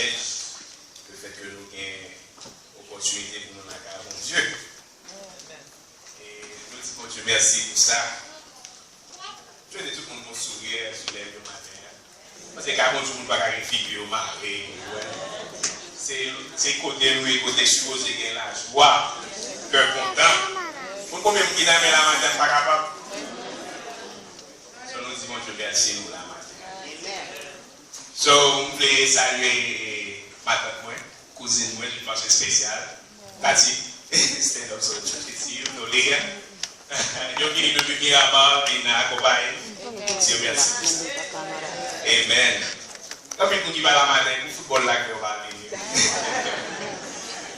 privilège, le fait que nous ayons l'opportunité pour nous accueillir mon Dieu. Et nous disons Dieu merci pour ça. Je veux dire tout le monde sourire sur l'air le matin. Parce que quand tout le monde va faire une figure marée, c'est côté nous et côté supposé qu'il y a la joie, cœur content. Pour combien de gens qui la matin pas capable? So nous disons Dieu merci nous la matin. So, je voulais saluer ma tante, cousine, je pense spéciale. Tati, stand up so to see you, no later. Yo qui depuis Mirabal, il n'a accompagné. Dieu merci. Amen. Comme il dit la matin, le football là que va venir.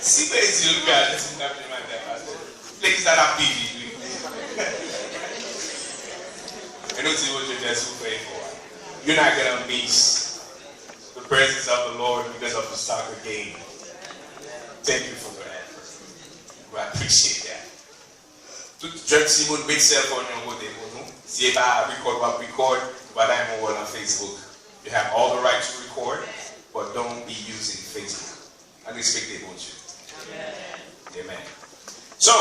Si Brésil regarde, c'est une appel matin, l'église a la privé. Et nous disons, je vais souffrir pour. You're not going to miss the presence of the Lord because of the soccer game. Thank you for your effort. We appreciate that. Tout jeune Simon met cell phone on côté pour nous. Si vous pas record, voilà mon wall on Facebook. You have all the right to record, but don't be using Facebook. And respect the bon Dieu. Amen. Amen. So,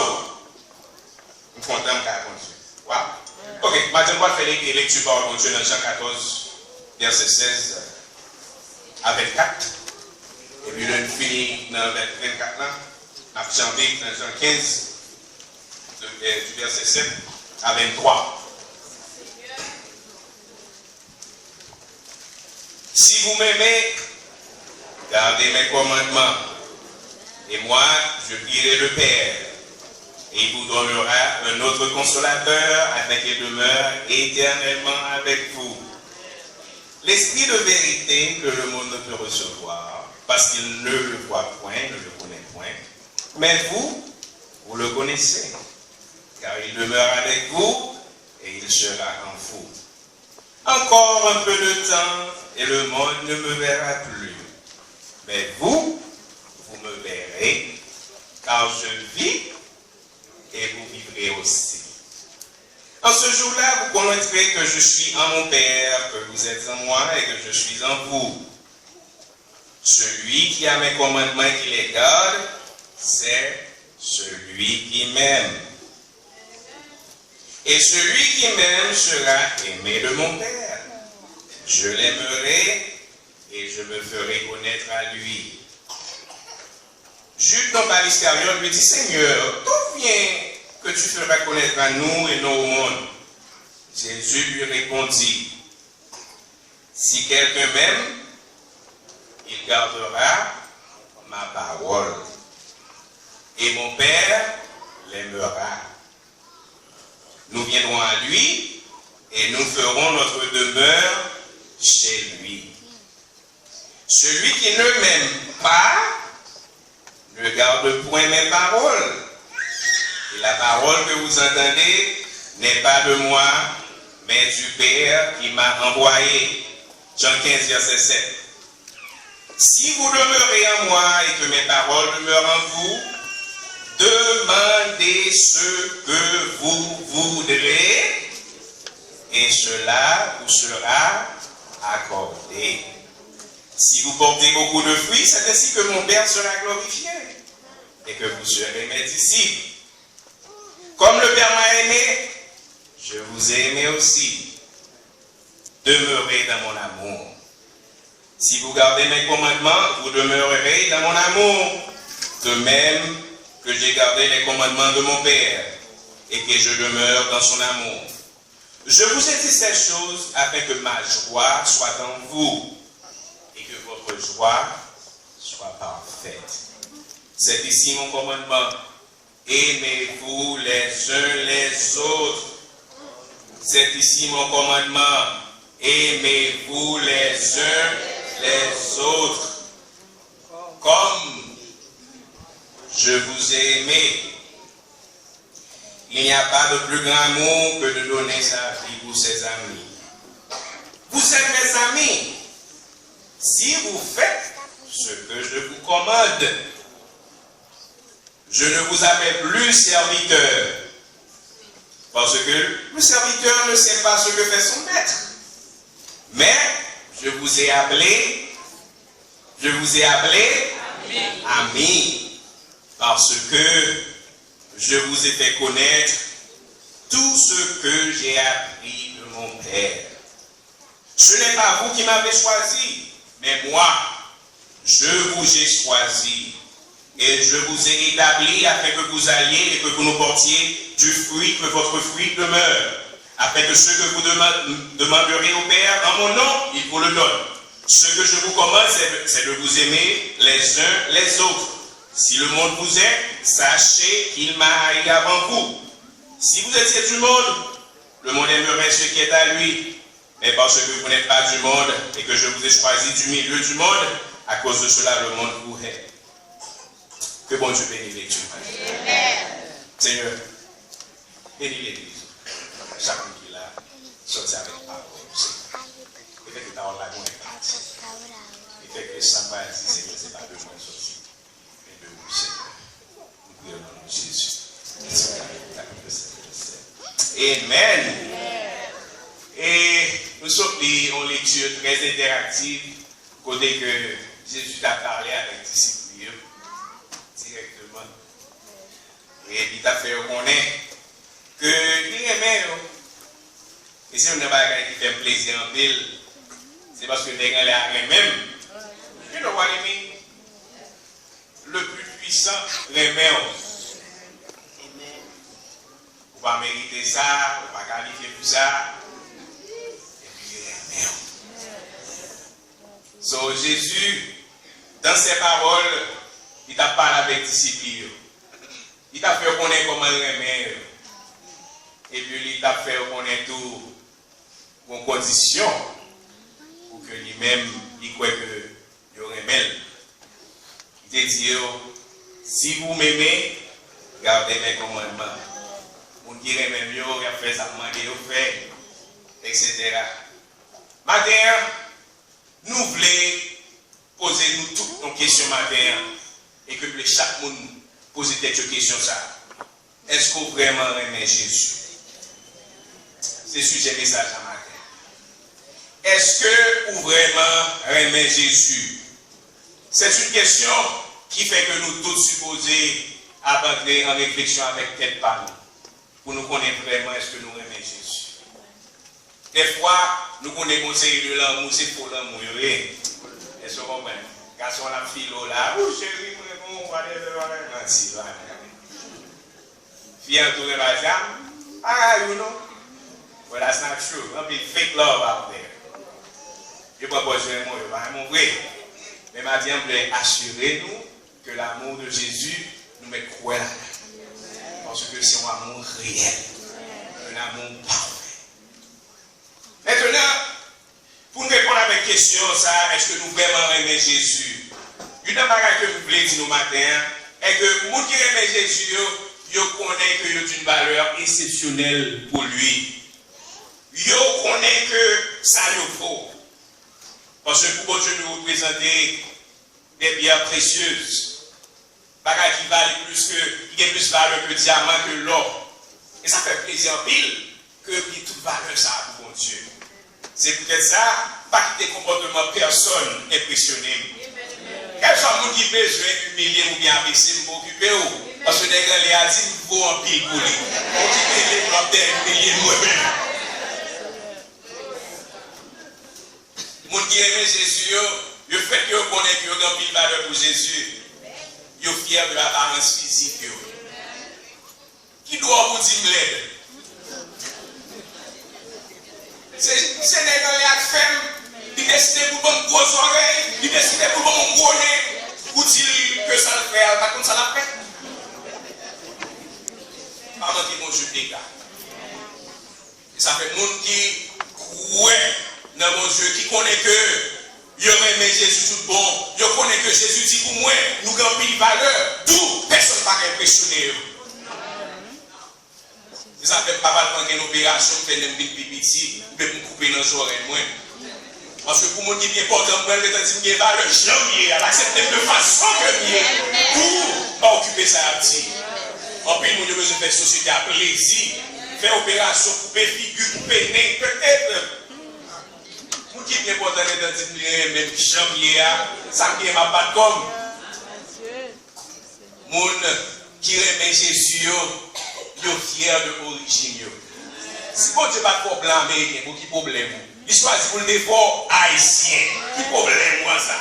nous comptons qu'à continuer. Wow. Ok, maintenant on va faire les lectures par bon Dieu dans Jean 14, verset 16 à 24. Et puis là, nous finissons dans 24 ans. À janvier, dans Jean 15, du verset 7 à 23. Si vous m'aimez, gardez mes commandements. Et moi, je prierai le Père. Et il vous donnera un autre consolateur afin qu'il demeure éternellement avec vous. L'esprit de vérité que le monde ne peut recevoir, parce qu'il ne le voit point, ne le connaît point. Mais vous, vous le connaissez, car il demeure avec vous et il sera en vous. Encore un peu de temps et le monde ne me verra plus. Mais vous, vous me verrez, car je vis et vous vivrez aussi. En ce jour-là, vous connaîtrez que je suis en mon Père, que vous êtes en moi et que je suis en vous. Celui qui a mes commandements et qui les garde, c'est celui qui m'aime. Et celui qui m'aime sera aimé de mon Père. Je l'aimerai et je me ferai connaître à lui. Jude, non pas l'Iscariote, lui dit, Seigneur, d'où vient que tu feras connaître à nous et non au monde? Jésus lui répondit, si quelqu'un m'aime, il gardera ma parole. Et mon Père l'aimera. Nous viendrons à lui et nous ferons notre demeure chez lui. Celui qui ne m'aime pas ne garde point mes paroles. Et la parole que vous entendez n'est pas de moi, mais du Père qui m'a envoyé. Jean 15, verset 7. Si vous demeurez en moi et que mes paroles demeurent en vous, demandez ce que vous voudrez et cela vous sera accordé. Si vous portez beaucoup de fruits, c'est ainsi que mon Père sera glorifié et que vous serez mes disciples. Comme le Père m'a aimé, je vous ai aimé aussi. Demeurez dans mon amour. Si vous gardez mes commandements, vous demeurerez dans mon amour, de même que j'ai gardé les commandements de mon Père et que je demeure dans son amour. Je vous ai dit ces choses afin que ma joie soit en vous et que votre joie soit parfaite. C'est ici mon commandement. Aimez-vous les uns les autres. C'est ici mon commandement. Aimez-vous les uns les autres. Comme je vous ai aimé. Il n'y a pas de plus grand amour que de donner sa vie pour ses amis. Vous êtes mes amis si vous faites ce que je vous commande. Je ne vous appelle plus serviteur, parce que le serviteur ne sait pas ce que fait son maître. Mais je vous ai appelé Je vous ai appelé amis, parce que je vous ai fait connaître tout ce que j'ai appris de mon Père. Ce n'est pas vous qui m'avez choisi, mais moi, je vous ai choisi. Et je vous ai établi afin que vous alliez et que vous nous portiez du fruit, que votre fruit demeure. Afin que ce que vous demanderez au Père en mon nom, il vous le donne. Ce que je vous commande, c'est de vous aimer les uns les autres. Si le monde vous aime, sachez qu'il m'a haï avant vous. Si vous étiez du monde, le monde aimerait ce qui est à lui. Mais parce que vous n'êtes pas du monde et que je vous ai choisi du milieu du monde, à cause de cela, le monde vous hait. Que bon Dieu bénisse l'Église. Seigneur, bénis l'Église. Chacun qui est là, sorti avec parole. Et fait que ta parole là, on est parti. Et fait que ça va dire, Seigneur, c'est pas de moi sorti, mais de vous, Seigneur. Nous prions au nom de Jésus. Amen. Et nous sommes en lecture très interactive, côté que Jésus a parlé avec les disciples directement. Et il t'a fait reconnaître que il aimait. Et si on n'a pas qui fait plaisir en ville, c'est parce que les gens les même. You know what I mean? Le plus puissant, les mêmes. On va mériter ça, on va qualifier tout ça. Et puis les mêmes. So Jésus, dans ses paroles, il t'a parlé avec les disciples. Il t'a fait connaître comment il aimait. Et puis il t'a fait connaître tout vos conditions pour que lui-même, il croit que il aimait. Il t'a dit, si vous m'aimez, gardez mes commandements. Vous direz même, il a fait ça, il a fait, etc. Matin, nous voulons poser nous toutes nos questions matin et que chaque monde pose cette question ça. Est-ce que vous vraiment aimez Jésus? C'est le sujet message à matin. Est-ce que vous vraiment aimez Jésus? C'est une question qui fait que nous tous supposés entrer en réflexion avec tête par nous. Pour nous connaître vraiment est-ce que nous aimons Jésus. Des fois, nous connaissons conseil de l'amour, c'est pour l'amour. Est-ce que vous comprenez? Garçon la fille là, oh chérie, on va aller vers la fille entourée la jambe. Ah, you know. Well, that's not true. There'll be fake love out there. Je ne peux pas jouer mon amour vrai. Mais maintenant, je voulais assurer nous que l'amour de Jésus nous met quoi là. Parce que c'est un amour réel. Un amour parfait. Maintenant, pour nous répondre à la question, ça, est-ce que nous vraiment aimons Jésus? Une des choses que vous voulez dire nous matin, est que les gens qui aiment Jésus, ils connaissent qu'il y a une valeur exceptionnelle pour lui. Ils connaissent que ça le vaut. Parce que pour Dieu nous représenter des biens précieuses. Bagages qui valent plus que, qui a plus valeur que le diamant, que l'or. Et ça fait plaisir en pile que toute valeur ça a pour mon Dieu. C'est peut-être ça, pas que des comportements personne impressionnés. Quel sont les gens qui besoin d'humilier ou bien abaisser pour m'occuper ou? Parce que les gens les a dit, il faut en pile pour lui. Occuper les gens d'humilier moi-même. Les gens qui aiment Jésus, le fait que vous connaissez qu'il y a une pile valeur pour Jésus, ils sont fiers de l'apparence physique. Qui doit vous dire l'aide? C'est des gens qui ont fait, ils décident pour mon gros oreille, ils décident pour mon gros nez, pour dire que ça le fait, pas comme ça l'a fait. Pas moi qui m'ont joué des gars. Et ça fait des gens qui croient dans mon Dieu, qui connaissent que ils aiment Jésus tout bon, ils connaissent que Jésus dit pour moi, nous avons une valeur, tout, personne ne va impressionner. Et ça fait pas mal de une opération, faire une petit, je vais me couper dans les oreilles. Parce que pour moi qui est bien important, je vais dire que je valeur, je vais accepter de façon que je vais pour pas occuper ça à petit. En plus, nous devons faire société à plaisir, faire opération, couper figure, couper nez, peut-être. Nous qui est important d'être même janvier, ça qui est ma patte comme. Moun qui remet Jésus, yo fier de l'origine. Si bon Dieu pas de problème américain, pour qui problème? Il choisit pour le défaut haïtien. Qui problème moi ça?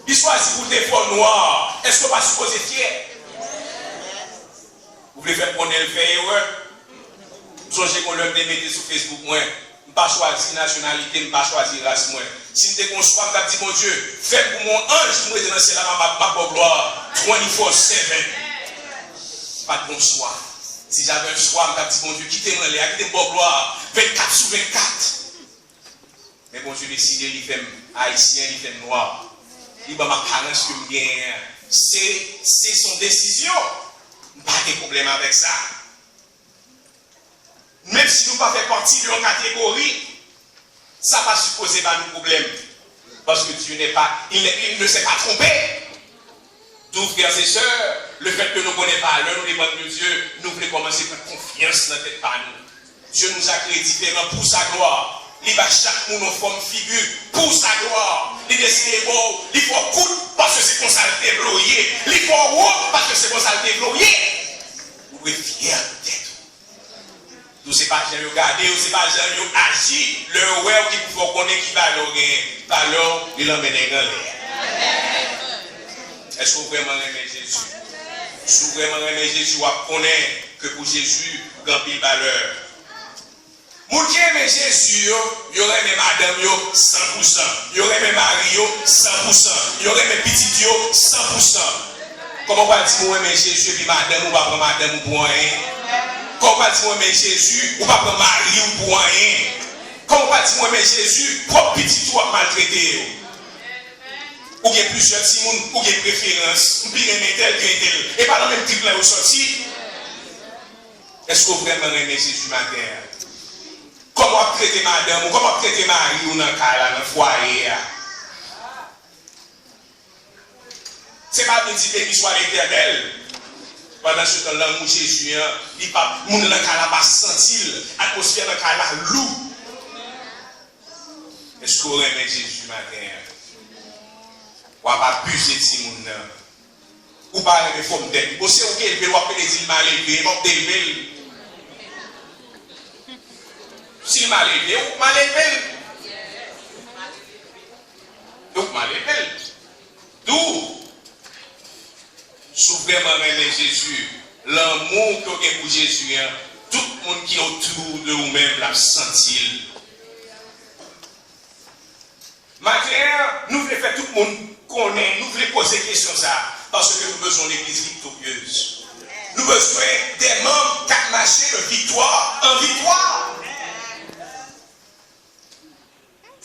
Il choisit pour le défaut noir. Est-ce que vous ne pas supposé fier? Vous voulez faire connaître le fait erreur? Songez qu'on le mettait sur Facebook, moi. Je ne pas choisir nationalité, je ne pas choisir race, moi. Si je te choix, je dis, mon Dieu, fais pour mon ange, je me dans ma gloire, 24/7. Pas de bon choix. Si j'avais un choix, je dis, mon Dieu, quittez-moi les, quittez-moi gloire, 24/24. Mais bon Dieu décide, il fait haïtien, il fait noir. Il va m'apparence que je gagne. C'est son décision. Pas de problème avec ça. Même si nous ne faisons pas partie de la catégorie, ça ne va pas supposer pas de problème. Parce que Dieu n'est pas, il ne s'est pas trompé. Donc, frères et sœurs, le fait que nous ne connaissons pas l'heure, nous dépendons de Dieu, nous voulons commencer par confiance dans tête par nous. Dieu nous a créés différents pour sa gloire. Il va chaque monde en forme figure pour sa gloire. Il décide bon, il faut coudre parce que c'est comme ça le débloyer. Il faut haut parce que c'est comme ça le débloyer. Vous êtes fiers peut-être. Nous ne sommes pas gens regarder, nous ne sommes pas gens agir. Le ouais qui faut connaître qui va le valeur, il emmène les gars. Est-ce que vous vraiment aimez Jésus? Si vous vraiment aimez Jésus, vous connaissez que pour Jésus, il y a une valeur. Moun qui aime Jésus, il y aurait même madame 100%, il y aurait même mari 100%, il y aurait même petit 100%. Comment on va dire moi aimer Jésus et puis madame ou pas prendre madame ou pour rien? Comment on va dire moi aimer Jésus ou pas prendre mari ou pour rien? Comment on va dire moi aimer Jésus propre petit ou maltraité? Ou bien plusieurs petits moun, ou bien préférence, ou bien tel que tel, et pas dans le même type là où sorti. Est-ce que vous vraiment aimez Jésus matin? Comment traiter madame ou comment traiter mari ou dans le cas là, dans le foyer? C'est pas une petite qui soit l'éternel. Pendant ce temps-là, mon Jésus, il pas dans le cas là, pas sentir l'atmosphère dans le cas là, lourd. Est-ce que vous aimez Jésus matin? Ou pas abuser de ce monde? Ou pas aimer forme d'être? Vous savez, vous élevé, vous appelez les mal élevés, vous élevé. Si mal élevé, ou mal élevé. Donc mal élevé. D'où, si vous vraiment aimez Jésus, l'amour que vous avez pour Jésus, tout le monde qui est autour de vous-même l'a senti. Maintenant, nous voulons faire tout le monde connaître, nous voulons poser des questions ça, parce que nous avons besoin d'église victorieuse. Nous avons besoin des membres qui marchent de victoire en victoire.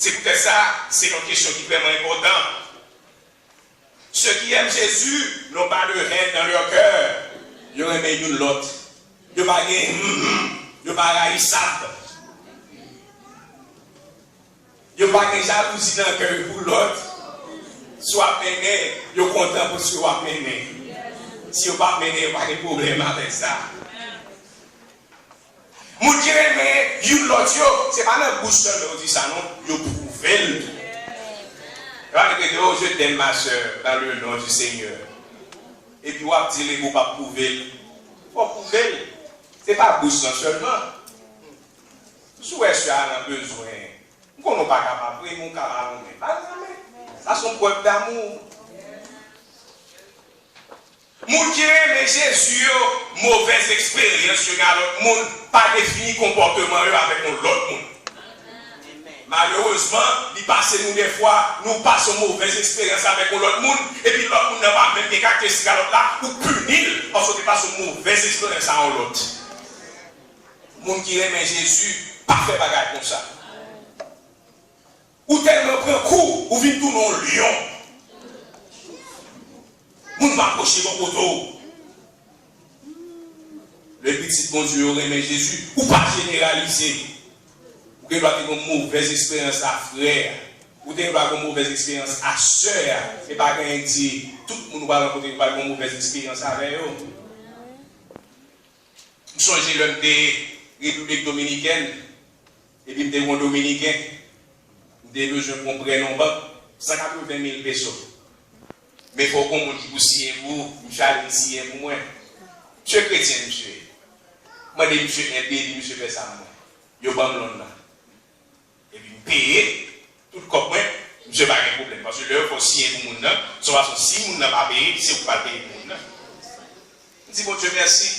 C'est peut-être ça, c'est une question qui est vraiment importante. Ceux qui aiment Jésus n'ont pas de haine dans leur cœur. Ils aiment une l'autre. Ils n'ont pas de haïssable. Ils n'ont pas de jalousie dans le cœur pour l'autre. Soit mené, ils sont contents pour ce qu'ils ont mené. Si ils n'ont pas mené, il n'y a pas de problème avec ça. Moun qui aime une l'autre, ce n'est pas dans le bouche seulement, on dit ça, non? Ils prouvent. Je t'aime ma soeur dans le nom du Seigneur. Et puis, on dit les mots pas prouver. Il faut prouver. Ce n'est pas bouche seulement. Si vous avez besoin, vous n'êtes pas capable de mon camarade. Ça, c'est une preuve d'amour. Moun qui aime Jésus, mauvaise expérience, l'autre monde, pas défini comportement avec l'autre monde. Malheureusement, il passe nous des fois, nous passons mauvaise expérience avec l'autre monde, et puis l'autre monde n'a pas même des caractéristiques à l'autre là, ou punir, parce que nous passons mauvaise expérience à l'autre. Moun qui aime Jésus, pas fait bagarre comme ça. Ou tellement prend coup, ou vient tout dans le lion. Moun m'approcher mon poteau. Le petit bon Dieu aime Jésus, ou pas généraliser. Ou devez avoir une mauvaise expérience à frère. Ou devez avoir une mauvaise expérience à soeur. Et pas quand il dit, tout le monde va rencontrer une mauvaise expérience avec eux. Je change l'homme de République dominicaine. Et puis je suis un dominicain. Des besoins qu'on prenne en banque, 180 000 pesos. Mais il faut qu'on me dise pour signer vous, monsieur allez signer pour moi. Monsieur chrétien, monsieur. Moi, je dis, monsieur, aidez, monsieur fait ça, moi. Je vais me là. Et puis, me payer, tout le corps, moi, monsieur n'a pas de problème. Parce que là, il faut signer pour mon nom. Soit si mon nom n'a pas payé, c'est vous pas payer pour mon nom. Je dis, bon Dieu, merci.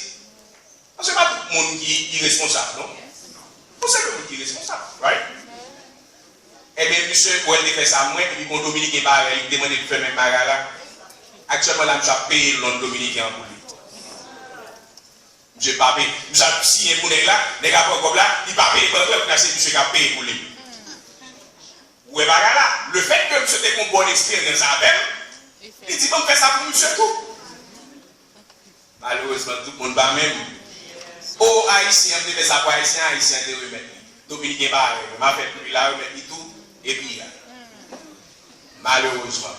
Parce que ce n'est pas tout le monde qui est responsable, non? C'est le monde qui est responsable, right? Eh bien, monsieur, quand il fait ça, moi, et puis mon Dominicain pareil, il demande de faire même bagarre là. Actuellement, là, je vais payer le nom Dominicain pour lui. Je ne vais pas payer. Je vais signer pour les là, les gars comme là, il ne va pas payer pour lui, c'est monsieur qui a payé pour lui. Ou est bagarre là, le fait que monsieur ait une bonne expérience avec, il dit, bon, fait ça pour monsieur tout. Malheureusement, tout le monde va même. Oh, haïtien, on fait ça pour haïtien, haïtien, de remettre. Dominicain pareil, m'a fait plus là, remettre tout. Et puis, malheureusement,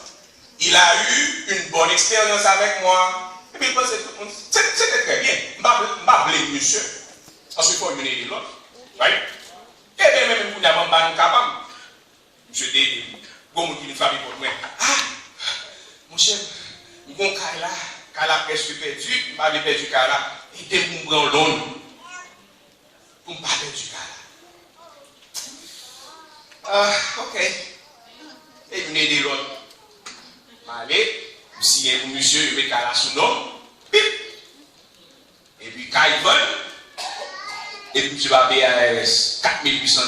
il a eu une bonne expérience avec moi. Et puis, c'était très bien. Je ne vais pas blâmer monsieur. Parce qu'il faut mener l'autre. Right? Et bien, même si nous n'avons pas capable, je dis, bon, je dis, famille pour moi. Ah, mon chef, mon Kala presque perdu, je m'avais perdu Kala. Il était pour me prendre l'autre. Pour ne pas perdre Kala. Ok. Et vous n'aidez l'autre. Allez, vous signez pour monsieur, vous mettez à la sous-nom. Pip. Et puis, quand il vole, et puis tu vas payer à l'ARS $4 800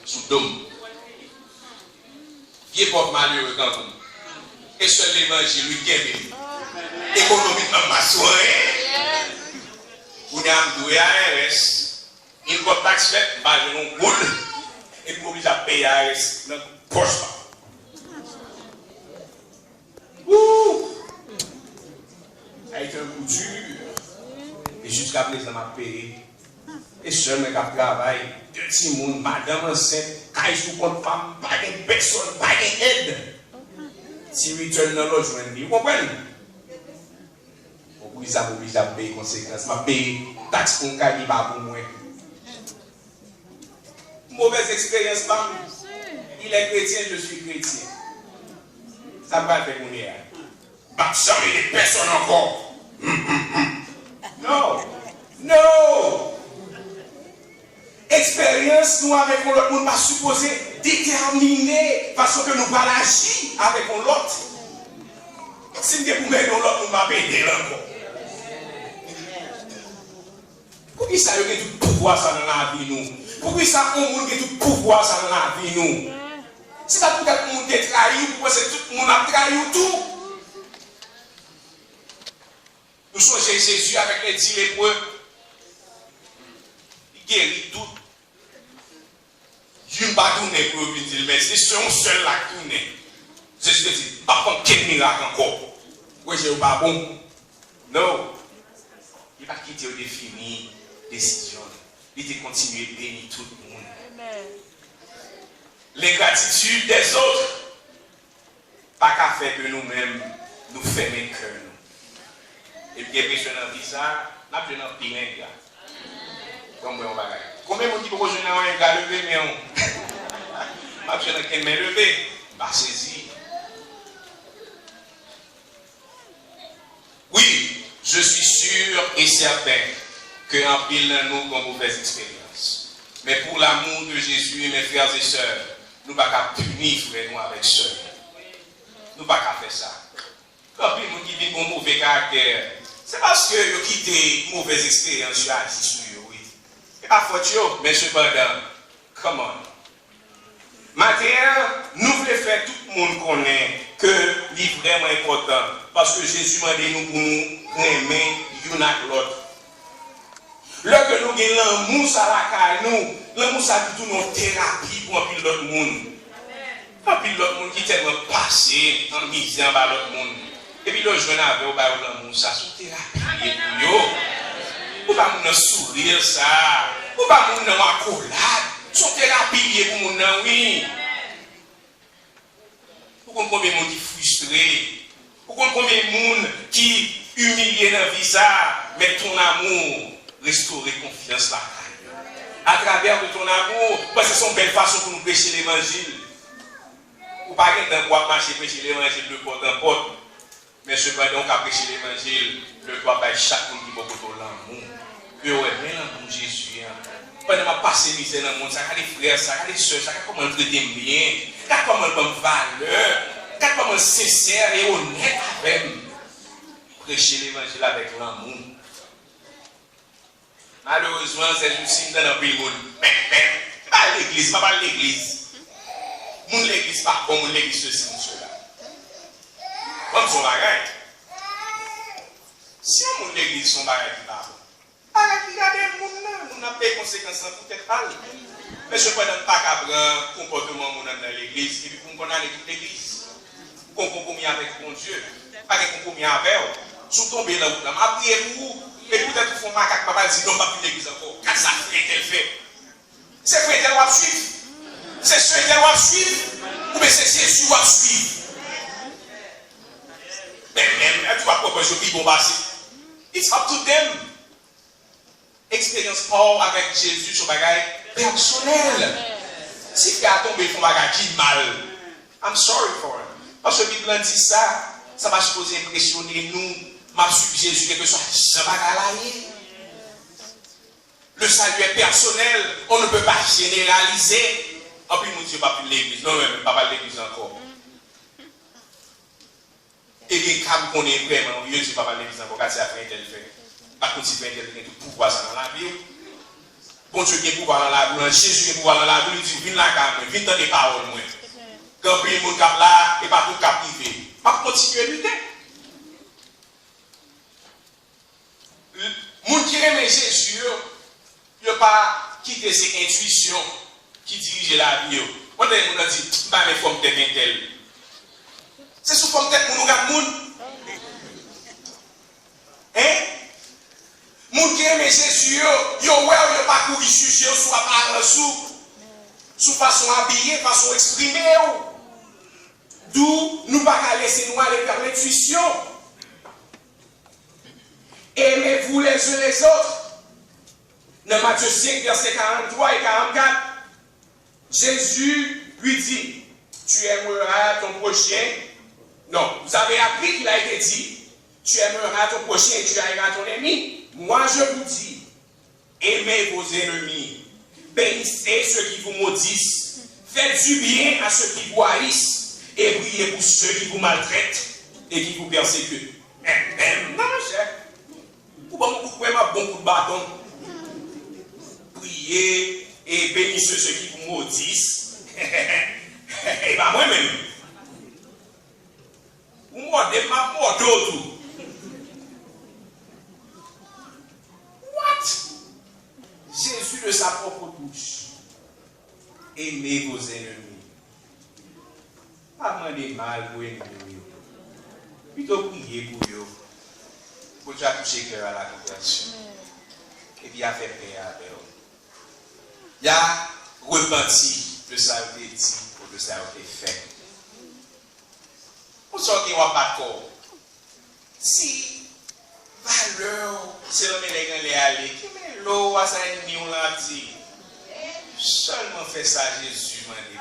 sous dôme. Qui est pauvre malheureux quand vous. Et seul l'évangile, lui, qui est béni. Économiquement, ma soirée. Vous n'avez doué à l'ARS. Il faut taxe faite, je n'ai pas de et puis obligé à payer à l'ARS dans la poche. Ouh! Ça a été un coup dur. Et jusqu'à présent, m'a payé. Et seul, mes gars travaillent. Deux petits monde, madame enceinte, quand ils sont contre femme, pas de personne, pas d'aide. Si ils retournent dans l'autre, vous comprenez? Obligé à payer conséquences. M'a payé taxe pour un cas qui va pour moi. Mauvaise expérience, maman. Il est chrétien, je suis chrétien. Ça va faire mon ère. Jamais des personnes encore. Non. Non. Expérience, nous avec l'autre, nous pas supposé déterminer façon que nous allons agir avec l'autre. Si nous pouvons mettre l'autre, nous va aider encore. Pourquoi ça a tout pouvoir ça dans la vie nous? Pourquoi ça a tout pouvoir ça dans la vie nous? Si ça peut être monde qui trahi, pourquoi c'est tout le monde a trahi tout? Nous sommes chez Jésus avec les 10 lépreux. Il guérit tout. Je ne vais pas tourner pour vous dire, mais c'est un seul là qui tourne. Jésus dit, par contre, quel miracle encore? Oui, je ne suis pas bon. Non. Il va quitter au défini décision. Il va continuer de bénir tout le monde. Amen. L'ingratitude des autres, pas qu'à faire que nous-mêmes, nous fermer le cœur. Et puis, il y a un visa, nous avons un pire gars. Comme on va dire. Combien de gens qui peuvent jouer un gars levé, mais on. Je vais faire un levé. Bah, saisi. Oui, je suis sûr et certain qu'en pile dans nous avons mauvaise expérience. Mais pour l'amour de Jésus, mes frères et sœurs, nous ne pouvons pas punir frères nous avec sœurs. Nous ne pouvons pas faire ça. Quand les gens qui vivent un mauvais caractère, c'est parce qu'ils ont quitté une mauvaise expérience sur la vie. Oui. Ce n'est pas faute, mais cependant, comment? Maintenant, nous voulons faire tout le monde connaître que c'est vraiment important. Parce que Jésus m'a dit nous pour nous aimer l'un à l'autre. Lorsque nous avons l'amour à la caille, l'amour ça tout nos thérapies pour un peu l'autre monde. Un peu l'autre monde qui est tellement passé en misère par l'autre monde. Et puis le jeune avait au bas l'amour ça sous thérapie pour yo. Ou pas mon sourire ça. Ou pas mon accolade. Son thérapie pour mon oui. Pourquoi combien de monde qui frustré? Pourquoi combien de monde qui humilié dans la vie ça? Mais ton amour restaurer confiance là. À travers de ton amour, parce que c'est une belle façon pour nous prêcher l'évangile. Ou pas de quoi marcher, prêcher l'évangile de porte en porte. Mais cependant, on a prêché l'évangile, le doigt par chaque monde qui va côté l'amour. Que ouais, mais l'amour Jésus. Pendant ma passé misère dans le monde, ça a des frères, ça a des soeurs, ça a comment traiter bien, ça a comment bonne valeur, ça a comment sincère et honnête avec prêcher l'évangile avec l'amour. Malheureusement, c'est juste dans le pays monde. Pas l'église, pas l'église. Moun l'église pas bon, moun l'église ceci, cela. Comme son bagage. Si on moun l'église son bagage qui va bon, bagage qui garde moun n'a pas de conséquences pour peut-être parler. Mais je ne peux pas prendre comportement moun dans l'église et puis pour qu'on aille toute l'église. Qu'on compromis avec mon Dieu, pas de compromis avec eux. Sous tomber là où là, m'a prié pour vous. Et peut-être qu'ils font macaque, papa dit non, pas plus l'église encore. Car ça fait tel fait. C'est frère tel va suivre. C'est ceux qui doivent suivre. Ou bien c'est Jésus qui doit suivre. Mais même, tu vas proposer au bon passé. It's up to them. Expérience Paul avec Jésus sur bagage personnel. Si tu as tombé sur bagage qui mal, I'm sorry for him. Parce que la Bible dit ça, ça va supposer impressionner nous. M'a suivi Jésus quelque chose. Ça va galayer. Le salut est personnel. On ne peut pas généraliser. En plus, mon Dieu, pas plus l'église. Non, même pas l'église encore. Et bien, quand on est vraiment, Dieu, Dieu, pas l'église encore, car c'est après tel fait. Par contre, si tu as tout pouvoir dans la Bible, bon Dieu, il y a pouvoir dans la Bible, Jésus, il y a pouvoir dans la Bible, il dit, viens là, quand même, viens dans les paroles, moi. Quand il y a mon cap là, et pas tout cap privé. Pas continuer à lutter. Les gens qui aiment Jésus, ils n'ont pas quitté ses intuitions qui dirigent la vie. On a dit, bah, mais comme tel et tel. C'est sous comme tel pour nous regarder moun. Hein? Moun qui aime Jésus, yo ouais, yo pas courir sujet, soit par sous façon habillée, façon exprimée. D'où nous pas laisser nous aller vers l'intuition. Aimez-vous les uns les autres. Dans Matthieu 5, versets 43 et 44, Jésus lui dit, tu aimeras ton prochain. Non, vous avez appris qu'il a été dit, tu aimeras ton prochain et tu haïras ton ennemi. Moi je vous dis, aimez vos ennemis, bénissez ceux qui vous maudissent, faites du bien à ceux qui vous haïssent et priez pour ceux qui vous maltraitent et qui vous persécutent. Non, chef. Pourquoi m'a bon coup de bâton? Priez et bénissez ceux qui vous maudissent. Et bien moi-même. Vous mordez ma mort tout. What? Jésus de sa propre bouche. Aimez vos ennemis. Pas demander mal pour ennemis. Plutôt prier pour eux. Pour déjà toucher cœur à la conversion. Et puis, il a fait paix avec eux. Il a repenti de ça a été dit ou de ça a été fait. Pour ça qu'il n'y a pas d'accord. Si valeur, c'est le mélègue les aller, qui met l'eau à sa ennemi, on l'a dit. Seulement fait ça, Jésus m'a dit.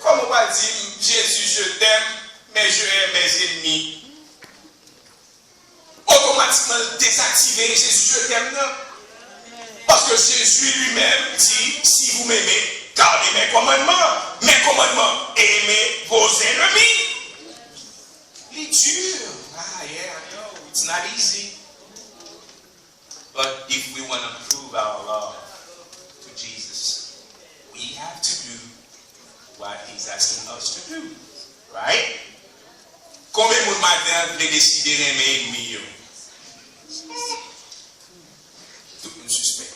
Comme on va dire, Jésus, je t'aime, mais je hais mes ennemis. Automatiquement désactiver Jésus, je t'aime, non? Parce que Jésus lui-même dit, si vous m'aimez, gardez mes commandements, aimez vos ennemis. Il est dur. Ah, yeah, I know. It's not easy. But if we want to prove our love to Jesus, we have to do what he's asking us to do. Right? Combien de matin vous décidez d'aimer ennemi? Tout le monde suspect.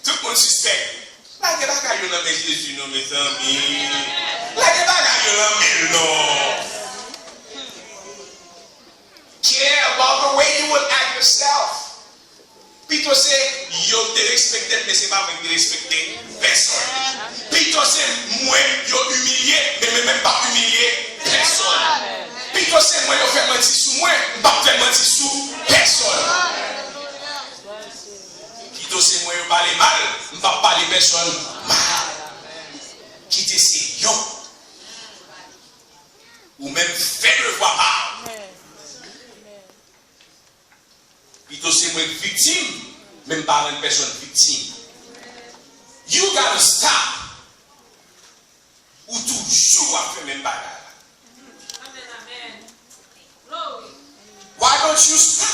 Tout le monde suspect. La gueule a eu nommé Jésus, non, mes amis. La gueule a eu nommé non. Care about the way you will act yourself. Plutôt c'est, yo te respecté, mais c'est pas moi qui te respecté. Personne. Plutôt c'est, moi, yo humilié, mais même pas humilié. Personne. Plutôt c'est, moi, yo fait mentir sous moi, pas fait mentir sous personne. Plutôt c'est, moi, yo parler mal, pas parler personne mal. quitter ses yon. Ou même faire le voir pas. Plutôt c'est moi victime, même pas une personne victime. You gotta stop. Ou toujours à faire même bagarre. Why don't you stop?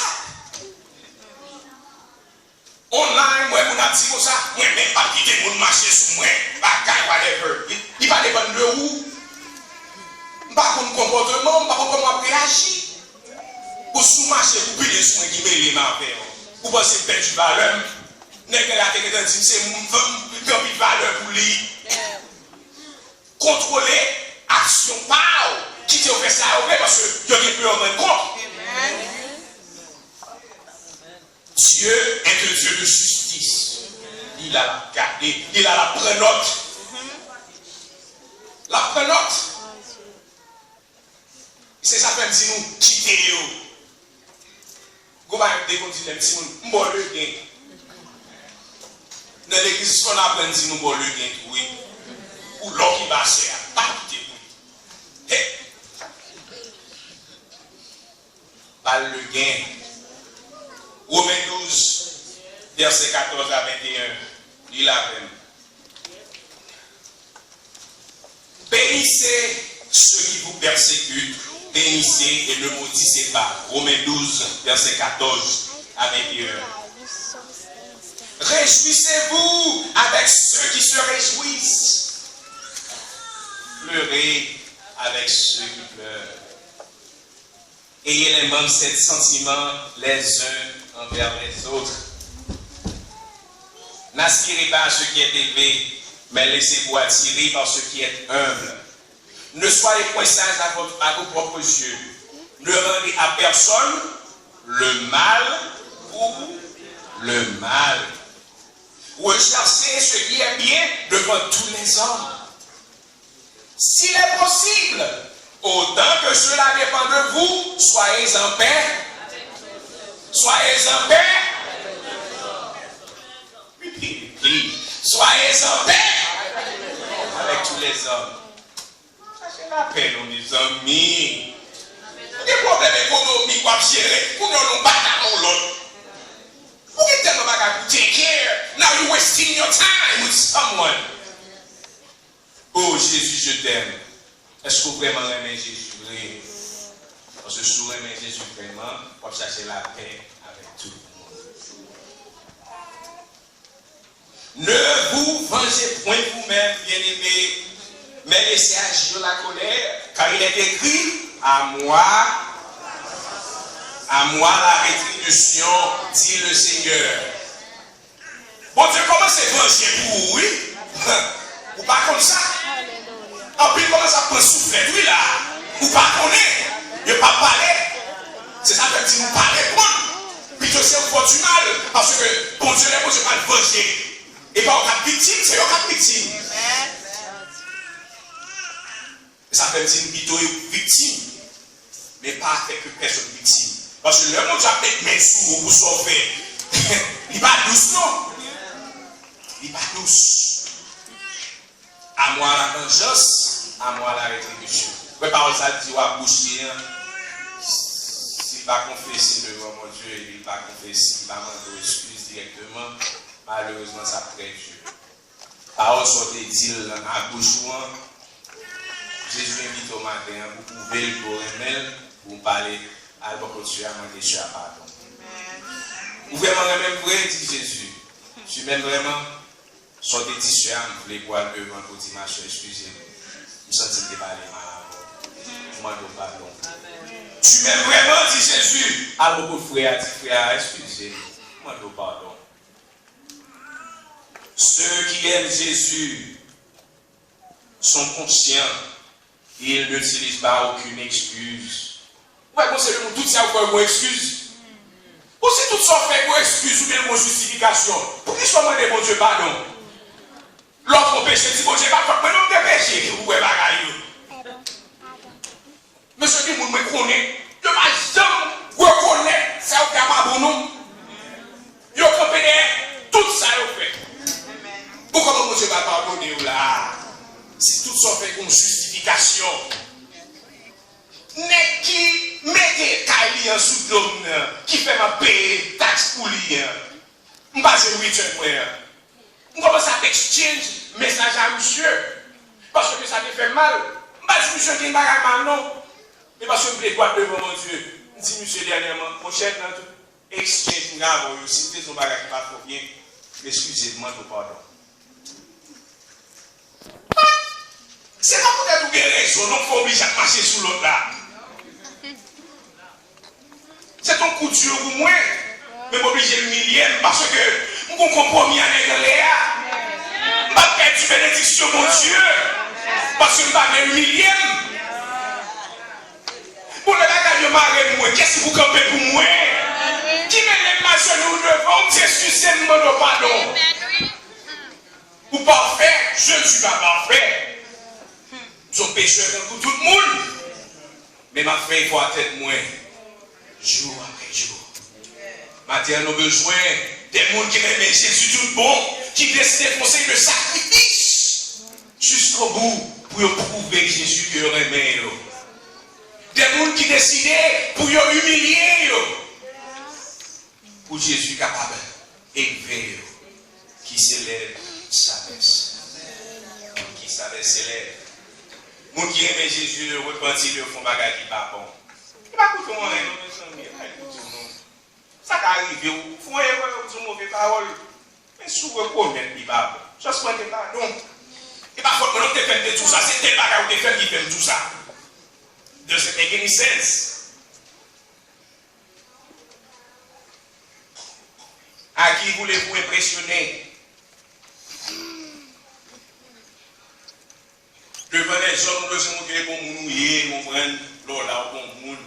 Online, moi, mon a dit comme ça, moi, même pas quitter mon marché sur moi, bagaille, whatever. Il va dépendre de où. Pas comme comportement, pas comme comment réagir. Pour sous-marché, pour payer sur moi qui met les mains. Pour penser que tu vas l'homme. N'est-ce que la technique c'est mon valeur pour lui. Contrôler, action, pas. Qui te fait ça, parce que tu peux en rendre compte. Dieu est un Dieu de justice. Il a la gardée, il a la prenote. La prenote. C'est ça que dit nous quitter yo. Go ba dé kon dit les petits moun m'bo le gain. Dans l'église qu'on apprend dit nous m'bo le gain oui. Ou l'on qui va faire pas quitter oui. Hey. Pas le gain. Romains 12 verset 14 à 21. Il a même. Bénissez ceux qui vous persécutent. Bénissez et ne maudissez pas. Romains 12, verset 14 à 21. Réjouissez-vous avec ceux qui se réjouissent. Pleurez avec ceux qui pleurent. Ayez les mêmes sentiments les uns envers les autres. N'aspirez pas à ce qui est élevé, mais laissez-vous attirer par ce qui est humble. Ne soyez point sages à vos propres yeux. Ne rendez à personne le mal pour le mal. Recherchez ce qui est bien devant tous les hommes. S'il est possible, autant que cela dépend de vous, soyez en paix. Soyez en paix. Soyez en paix avec tous les hommes. La paix, mes amis. Des problèmes économiques à gérer. Pour nous, nous battons l'autre. Pour que tu ne take care. Now you're wasting your time with someone. Oh Jésus, je t'aime. Est-ce que vous vraiment aimez Jésus? Parce que si vous aimez Jésus vraiment, vous pouvez chercher la paix avec tout le monde. Ne vous vengez point vous-même, bien-aimés. Mais laissez agir la colère, car il est écrit à moi la rétribution, dit le Seigneur. Bon Dieu, comment c'est venger pour vous, oui? Ou pas comme ça? En plus, comment ça prend souffler, oui là? Ou pas connaître? Ne pas parler. C'est ça que dit nous parler bon. Puis je sais vous faire du mal, parce que bon Dieu n'est pas le venger. Et pas au cas victime, c'est au cas victime. Ça fait une vidéo victime, mais pas avec une personne victime. Parce que le monde a peut-être mes sous pour sauver. Il n'est pas douce, non? Il n'est pas douce. À moi la vengeance, à moi la rétribution. La parole ça dit à boucher, s'il ne va pas confesser devant mon Dieu, il ne va pas confesser, il va demander excuse directement, malheureusement ça prête Dieu. Parole sortait dit à bouche. Jésus invite au matin, vous pouvez le remettre pour parler à votre Dieu, à demander Dieu à pardon. Vous vraiment même vrai, dit Jésus. Je suis même vraiment, sortez d'ici, vous voulez boire devant votre dimanche, excusez-moi. Je sens que je parler mal à vous. Je demande pardon. Tu m'aimes vraiment, dit Jésus. À beaucoup de frères, dit frère, excusez-moi. Je demande pardon. Ceux qui aiment Jésus sont conscients. Il n'utilise pas aucune excuse. Ouais, conseiller tout ça pour une excuse. Ou si tout ça fait une excuse ou bien une justification, pour qu'il soit demandé mon Dieu pardon. L'autre péché dit bon Dieu pas mais non de péché, vous pouvez pas. Monsieur dit, vous me connaissez, je ne vais jamais reconnaître ça qui a pas bon nom. Vous comprenez tout ça vous fait. Pourquoi mon Dieu va pardonner là? Si tout édification. N'est qui mette Kali en sous l'homme, qui fait ma paix, taxe pour lui. Je ne sais pas si je commence à exchange message à monsieur. Parce que ça me fait mal. Je ne sais pas si monsieur dit mal, non. Mais parce que je me dois devant mon Dieu. Je dis monsieur dernièrement, mon cher, exchange, si tu fais son bagage qui va trop bien, excusez-moi, je pardon. C'est pas peut-être que vous avez raison, non, il faut obliger à marcher sous l'autre là. C'est ton coup de Dieu ou moins, mais m'obliger le millième parce que mon compromis en anglais, je ne vais pas perdre bénédiction, mon Dieu, parce que je ne vais pas le millième. Pour le bagage de marrer moi, qu'est-ce que vous campez pour moi? Qui met les mains sur nous devant, excusez-moi de pardon. Ou parfait, je ne suis pas parfait. Je suis pécheur comme tout le monde. Mais ma fin, il faut attendre moi, jour après jour. Matin, nous avons besoin des gens qui aiment Jésus tout bon, qui décident de foncer le sacrifice jusqu'au bout pour prouver que Jésus que remet. Des gens qui décident pour humilier. Pour Jésus capable d'élever, qui s'élève sa baisse. Qui s'élève s'élève. Les gens qui aiment Jésus repentir le fond bagage qui pas bon. Il va écouter mon nom. Ça arrive, il faut une mauvaise parole. Mais si vous reconnaissez le Bible, je suis pas pardon. Et parfois, quand on te fait de tout ça, c'est tel bagage qui fait tout ça. De ce make any sense. À qui voulez-vous impressionner? Devant les hommes, nous devons montrer bon mouillé, mon frère, l'or là, bon monde.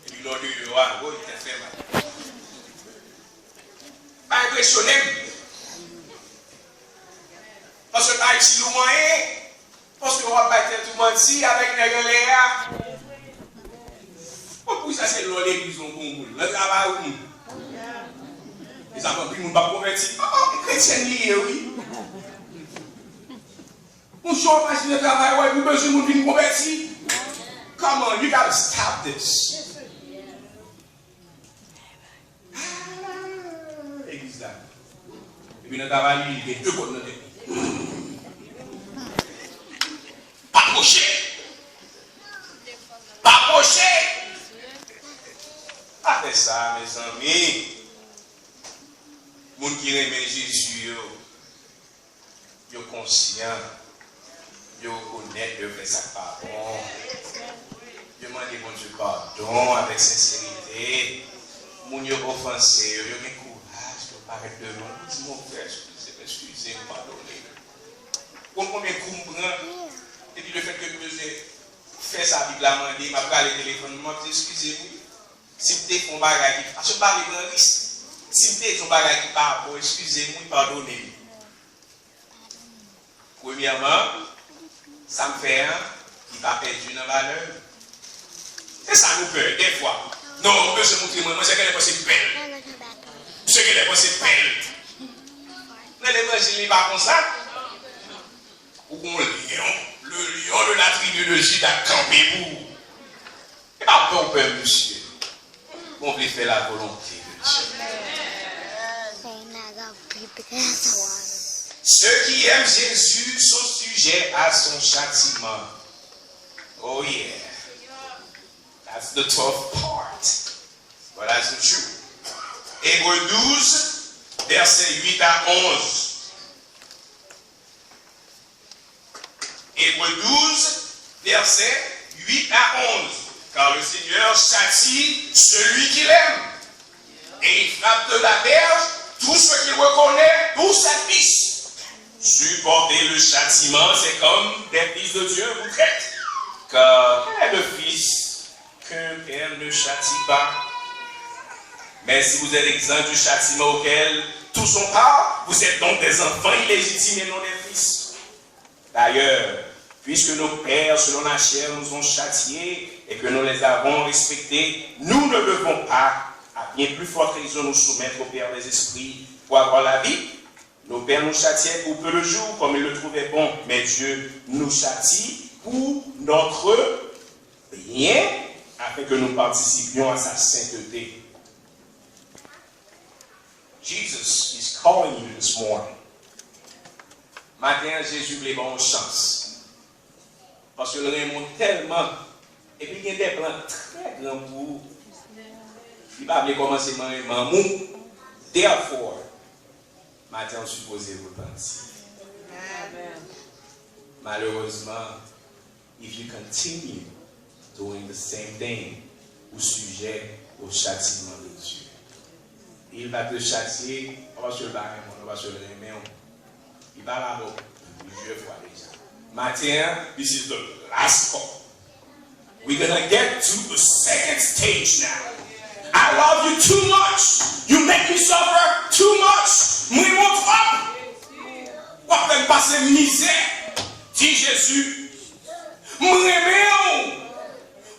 Et puis l'or de Yohan, il était fait mal. Pas impressionné. Parce que pas si loin, parce qu'on va battre tout le monde ici avec les Léa. Pourquoi ça c'est l'or l'église au bon monde? Le travail où? Les enfants qui ne sont pas convertis. Les chrétiens liés, oui. On change pas si le travail, ouais, vous besoin de nous convertir. Come on, you gotta stop this. L'église là. Et puis, le travail, il y a deux côtés de l'église. Pas approcher. Pas approcher. Pas faire ça, mes amis. Les gens qui aiment Jésus, ils sont conscients, ils connaissent le vrai ça pardon. Ils demandent mon Dieu pardon avec sincérité. Les gens sont offensés, ils ont courage de paraître devant. Ils disent mon frère, excusez-moi, pardonnez. Combien de coups me prend? Et puis le fait que je fais ça, Bible m'a dit, m'a pris le téléphone, m'a dit excusez-vous. Si vous êtes un bagage, parce que parler d'un risque. Si vous êtes un bagage qui part, excusez-moi, pardonnez. Premièrement, ça me fait un qui va perdre dans la valeur. C'est ça nous peur, des fois. Non, on peut se montrer, moi, c'est qu'elle est passée belle. C'est qu'elle est passée belle. Mais l'évangile n'est pas comme ça. Ou le lion de la tribu de Jude a campé pour. Et pas peur, monsieur. On veut faire la volonté de Dieu. Ceux qui aiment Jésus sont sujets à son châtiment. Oh yeah. That's the tough part. But that's the truth. Hébreux 12, versets 8 à 11. Hébreux 12, versets 8 à 11. Car le Seigneur châtie celui qu'il aime. Et il frappe de la berge tout ce qu'il reconnaît pour sa fils. Supporter le châtiment, c'est comme des fils de Dieu vous traite. Car quel est le fils qu'un père ne châtie pas? Mais si vous êtes exempt du châtiment auquel tous sont part, vous êtes donc des enfants illégitimes et non des fils. D'ailleurs, puisque nos pères, selon la chair, nous ont châtiés et que nous les avons respectés, nous ne devons pas, à bien plus forte raison, nous soumettre au Père des esprits pour avoir la vie. Nos pères nous châtiaient pour peu de jours, comme ils le trouvaient bon, mais Dieu nous châtie pour notre bien afin que nous participions à sa sainteté. Jesus is calling you this morning. Matin, Jésus voulait bonne chance. Parce que le remonte tellement. Et puis, il y a des plans très grands pour vous. Il va commencer à manger mamou. Therefore, matin, on suppose repentir. Malheureusement, if you continue doing the same thing, vous sujet au châtiment de Dieu. Il va te châtier, on va se le barrer, on va se le remettre. Il va là plusieurs fois déjà. Matin, this is the last call. We're going to get to the second stage now. I love you too much. You make me suffer too much. Moi, mon trop. Ou à passer misère. Dit Jésus. Moi,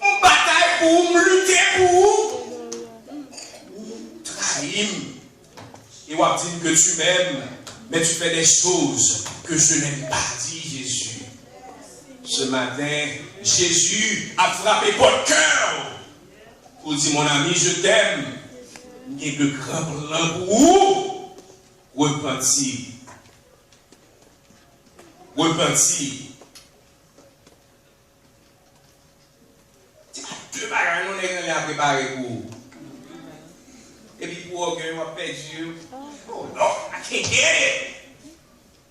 on bataille pour vous, me lutter pour vous. Trahim. Et on dit que tu m'aimes, mais tu fais des choses que je n'aime pas, dit Jésus. Ce matin, Jésus a frappé votre cœur. Pour dire, mon ami, je t'aime. Il y a de grands plans pour vous. Repentir. Repentir. Deux bagages, nous n'avons préparé pour vous. Et puis pour orgueil, on va perdre Dieu. Oh non, I can't get it.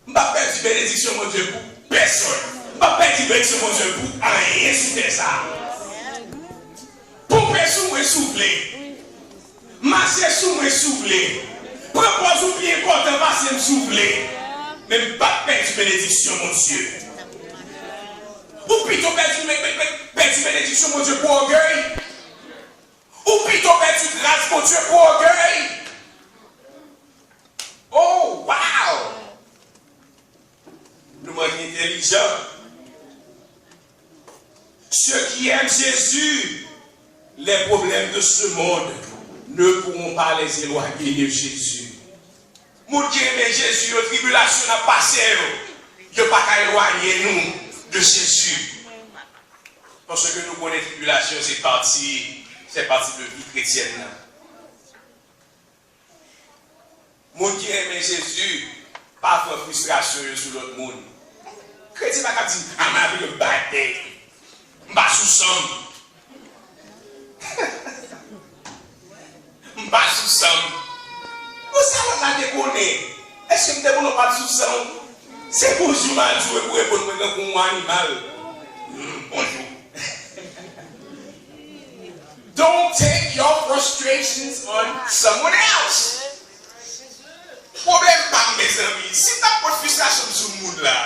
Je ne vais pas perdre bénédiction, mon Dieu, pour personne. Je ne vais pas perdre bénédiction, mon Dieu, pour rien sur ça. Pour personne, je souffler. Marcher sous moi souffler. Propose ou bien important, passer me souffler. Mais je ne vais pas perdre bénédiction, mon Dieu. Ou plutôt perdre bénédiction, mon Dieu, pour orgueil. Ou plutôt perdre grâce, mon Dieu, pour orgueil. Oh, wow! Nous sommes intelligents. Ceux qui aiment Jésus, les problèmes de ce monde ne pourront pas les éloigner de Jésus. Nous qui aimons Jésus, la tribulation n'a pas passé. Il ne peut pas éloigner nous de Jésus. Parce que nous connaissons la tribulation, c'est parti de la vie chrétienne. Moun qui aime Jésus, pas de frustration sur l'autre monde. Chrétien va dire, I'm having a bad day. M'ba sous somme. M'ba sous somme. Vous savez, on a déconné. Est-ce que vous n'avez pas sous somme? C'est pour jouer mal jouer pour répondre comme un animal. Bonjour. Don't take your frustrations on someone else. Problème pas mes amis. Si tu as pas de frustration sur le monde là,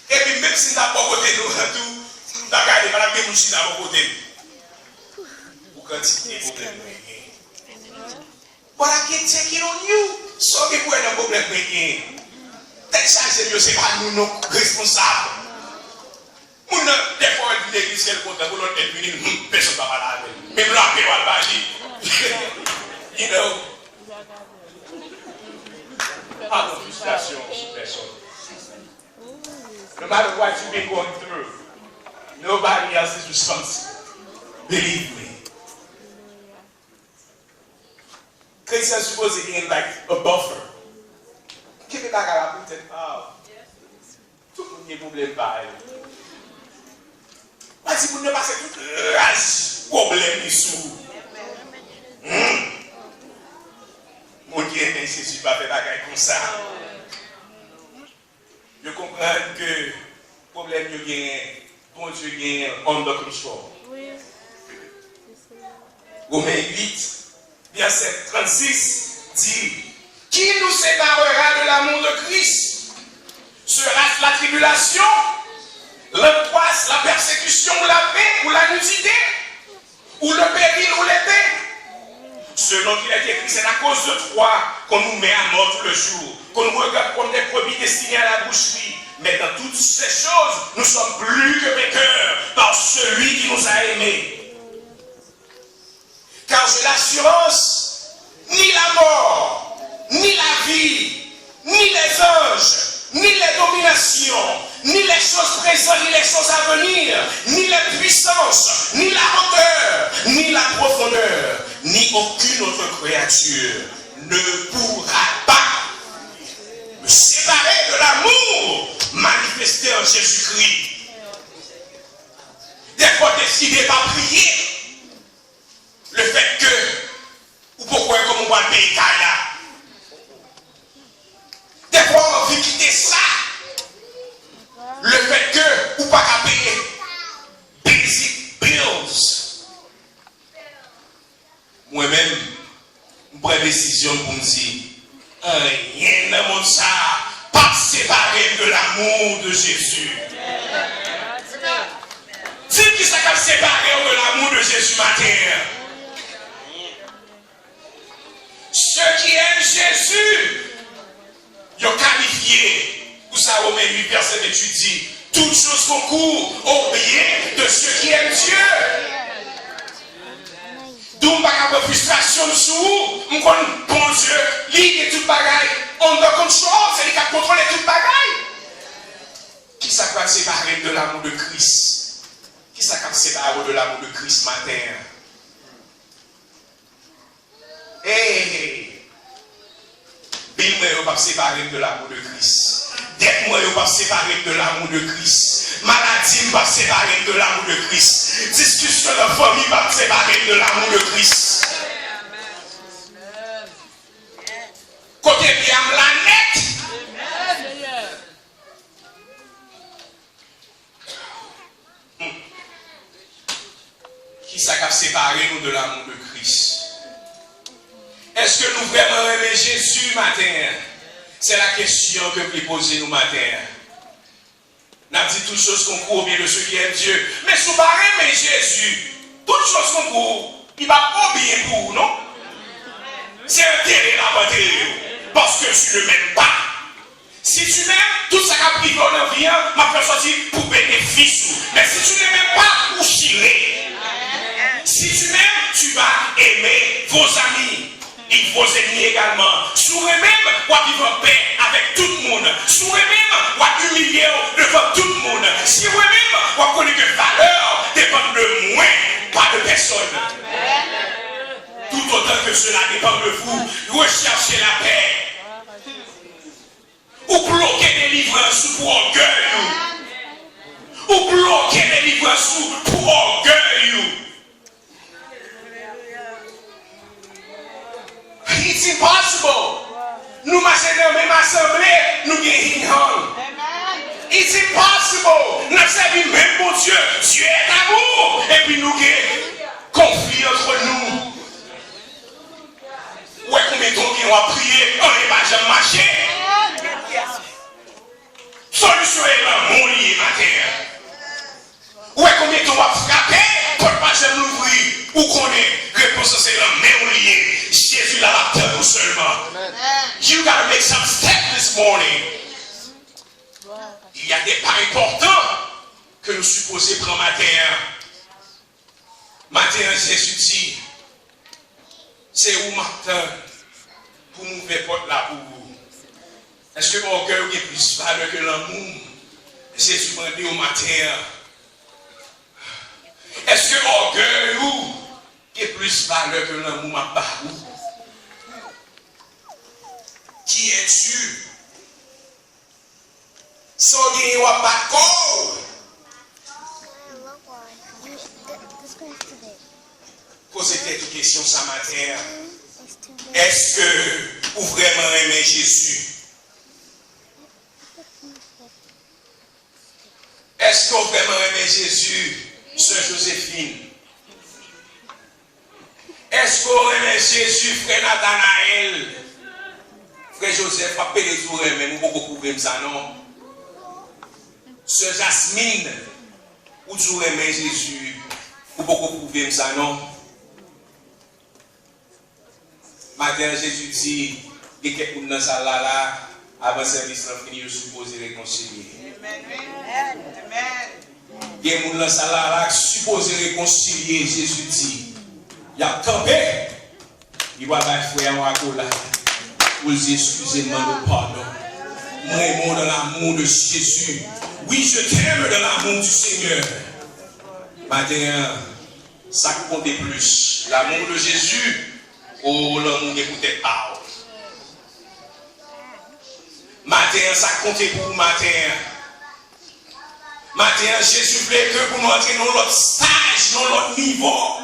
et puis même si tu n'as pas côté nous, tu as gardé madame de mouchi dans le côté. Pour quantité de problèmes. But I can't take it on you. So que vous avez un problème rien. Tel chargé mieux, c'est pas nous non responsables. Nous des fois l'église qu'elle compte pour l'autre et puis personne ne va pas là. Même là, on va pas dire. You know, pas de frustration sur personne. No matter what you've been going through, nobody else is responsible. Believe me. Christians are supposed to be like a buffer. Keep it back à la tête. Tout le monde est problème pareil. Parce que vous ne passez tout le problème dessous. Mon Dieu, mais Jésus va faire bagaille comme ça. Je comprends que le problème est bien, bon Dieu est under control. Romains 8, verset 36 dit: qui nous séparera de l'amour de Christ? Sera-ce la tribulation, l'angoisse, la persécution, la paix ou la nudité, ou le péril ou l'épée? Selon qu'il a été écrit, c'est à cause de toi qu'on nous met à mort tout le jour, qu'on nous regarde comme des brebis destinées à la boucherie. Mais dans toutes ces choses, nous sommes plus que vainqueurs par celui qui nous a aimés. Car j'ai l'assurance, ni la mort, ni la vie, ni les anges, ni les dominations, ni les choses présentes, ni les choses à venir, ni la puissance, ni la hauteur, ni la profondeur, ni aucune autre créature ne pourra pas me séparer de l'amour manifesté en Jésus-Christ. Des fois, décidez pas prier. Le fait que, ou pourquoi comme on va le payer là. Des fois, on a envie de quitter ça. Le fait que, ou pas qu'à payer basic bills. Moi-même, je prends une décision pour me dire, rien dans mon ça, pas séparé de l'amour de Jésus. C'est qui ça qui a séparé de l'amour de Jésus matin? Ceux qui aiment Jésus, ils ont qualifié. Pour ça, Romains 8, verset 28 dit, toutes choses concourent au bien de ceux qui aiment Dieu. D'où je n'ai pas de frustration dessous, je connais bon Dieu, lui et tout bagaille. On a comme chose, c'est lui qui a contrôlé tout bagaille. Qui ça peut séparer de l'amour de Christ? Qui ça peut séparer de l'amour de Christ matin? Hey! Bille-moi, vous ne pas séparer de l'amour de Christ. Dette-moi, vous ne pas séparer de l'amour de Christ. Maladie, vous ne pas séparer de l'amour de Christ. Discussion de famille, vous ne pas séparer de l'amour de Christ. Côté bien, la net. Qui ça qui séparer nous de l'amour de Christ? Est-ce que nous vraiment aimons Jésus matin? C'est la question que vous posez nous matin. Nous avons dit toutes choses qu'on court bien de ceux qui aiment Dieu. Mais si vous ne aimez Jésus, toutes choses qu'on court, il ne va pas bien pour vous, non? C'est un terrain à battre. Parce que tu ne m'aimes pas. Si tu m'aimes, tout ça qui a pris dans vie, m'a fait sortir pour bénéfice. Mais si tu ne m'aimes pas, où chirer? Si tu m'aimes, tu vas aimer vos amis. Et vos ennemis également. Sourez même, ou vivre en paix avec tout le monde. Sourez même, ou humilier devant tout le monde. Si vous même, ou connaissez que valeur dépend de moi, pas de personne. Tout autant que cela dépend de vous, recherchez la paix. Ou bloquez des livrances pour orgueil. Ou bloquez des livrances pour orgueil. It's impossible. Nous marchons dans la même assemblée, nous gagnons. It's impossible. Nous servons même pour Dieu. Dieu est amour. Et puis nous gagnons conflit entre nous. Ouais, combien de temps on va prier, on n'est pas jamais marché. Solution est l'amour lié matin. Ouais, combien de temps on va frapper, pour ne pas jamais l'ouvrir. Où qu'on est, réponse c'est l'amour lié. Jésus l'a battu tout seulement. You gotta make some steps this morning. Il y a des pas importants que nous supposons prendre matin. Matin, Jésus dit, c'est où matin pour nous faire porte là pour vous. Est-ce que l'orgueil est plus valeur que l'amour? Jésus m'a dit au matin. Est-ce que l'orgueil est plus valeur que l'amour m'a parlé? Qui es-tu? Sans gagner ou pas corps. Posez-vous une question ce matin. Est-ce que vous vraiment aimez Jésus? Est-ce que vous vraiment aimez Jésus, Sœur Joséphine? Est-ce que vous aimez Jésus, Frère Nathanaël? Frère Joseph, pas les jours, mais nous ne pouvons pas couvrir ça, non? Sœur Jasmine, vous aimez Jésus, vous ne pouvez pas couvrir ça, non? Matin, Jésus dit, il y a quelqu'un dans sa là, avant le service, il est supposé réconcilier. Il y a quelqu'un dans sa là, supposé réconcilier, Jésus dit, il y a campé, il va faire frère à là. Vous excusez-moi le pardon. Moi, dans l'amour de Jésus, Oui, je t'aime dans l'amour du Seigneur. Matin, ça compte plus. L'amour de Jésus, oh, l'amour n'écoutait pas. Matin, ça comptait pour matin. Matin, Jésus voulait que pour nous entrer dans l'autre stage, dans l'autre niveau.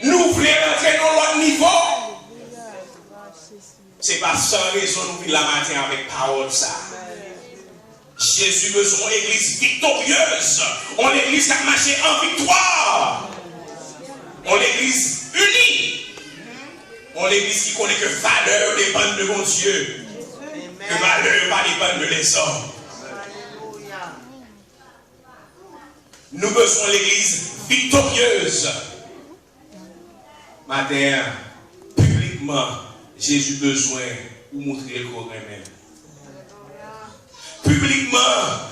Nous voulons entrer dans l'autre niveau. C'est pas sans raison nous vivons la matin avec parole ça. Jésus besoin d'une église victorieuse. On l'église qui a marché en victoire. On l'église unie. On l'église qui connaît que valeur dépend de mon Dieu. Que valeur pas dépend de les hommes. Nous besoin de l'église victorieuse. Matin, publiquement, Jésus besoin de montrer le corps même. Publiquement,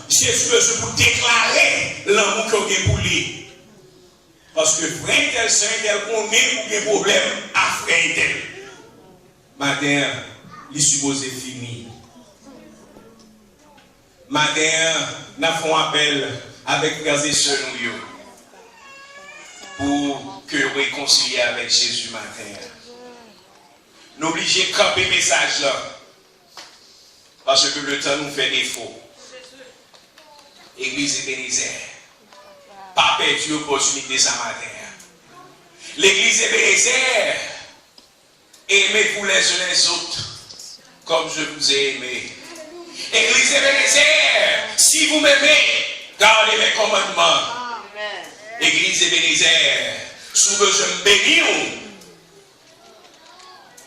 Jésus besoin pour déclarer l'amour qu'il a pour lui. Parce que frère tel saint tel qu'on est ou des problèmes à frère tel. Matin, il supposé fini. Matin, nous avons un appel avec frères et sœurs pour que réconcilier avec Jésus matin. N'obligez de camper le message là. Parce que le temps nous fait défaut. Église Ebenezer. Pas perdu l'opportunité ce matin. L'église Ebenezer. Aimez-vous les uns les autres. Comme je vous ai aimé. Église Ebenezer. Si vous m'aimez, gardez mes commandements. Église Ebenezer. Sous besoin de bénir.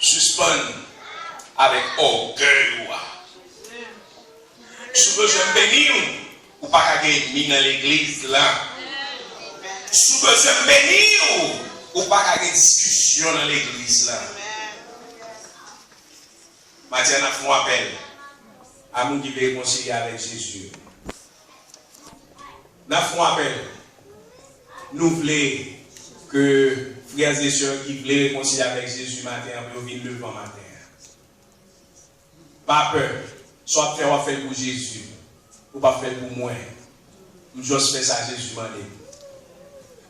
Suspendre avec orgueil. Si vous besoin de bénir, ou pas gagner dans l'église là. Si vous besoin de bénir, ou pas gagner discussion dans l'église là. Maintenant, nous faisons appel à nous qui veulent réconcilier avec Jésus. Nous faisons appel. Nous voulons que frères et sœurs qui veulent réconcilier avec Jésus matin, nous viennent le vent matin. Pas peur. Soit faire pour Jésus, ou pas faire pour moi. Je fais ça Jésus m'a dit.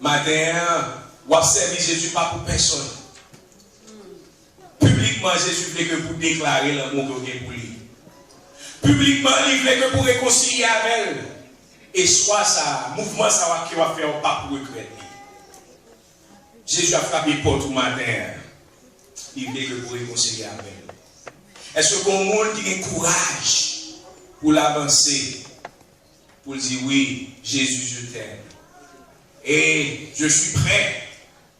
Matin, ou servir Jésus pas pour personne. Publiquement, Jésus voulait que pour déclarer l'amour qu'il a pour lui. Publiquement, il voulait que pour réconcilier avec elle. Et soit ça, mouvement ça qui va faire pas pour regretter. Jésus a frappé porte au matin. Il voulait que pour réconcilier avec elle. Est-ce que le monde qui a courage pour l'avancer, pour dire oui, Jésus, je t'aime. Et je suis prêt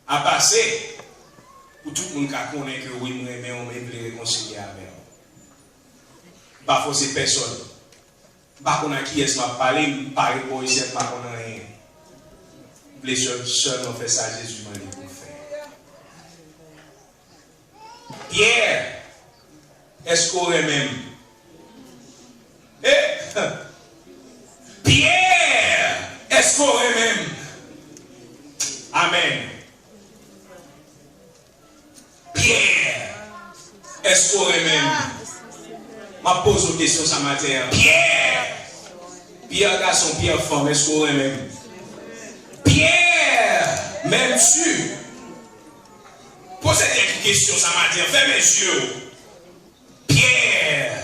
à passer pour tout le monde qui connaît que oui, moi, mais on veut réconcilier avec eux. Pas forcer personne. Pas qu'on a qui est-ce m'a parlé, parler pour ici, pas qu'on a rien. Les seuls ont fait ça, Jésus m'a dit pour faire. Pierre. Est-ce qu'on est même? Pierre, est-ce qu'on est même? Amen. Pierre, est-ce qu'on est même? Je pose une question ce matin. Pierre garçon, Pierre femme, est-ce qu'on est même? Pierre, m'aimes-tu? Posez une question ce matin. Fais mes yeux. Pierre,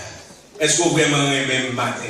est-ce que vous vraiment aimez le matin?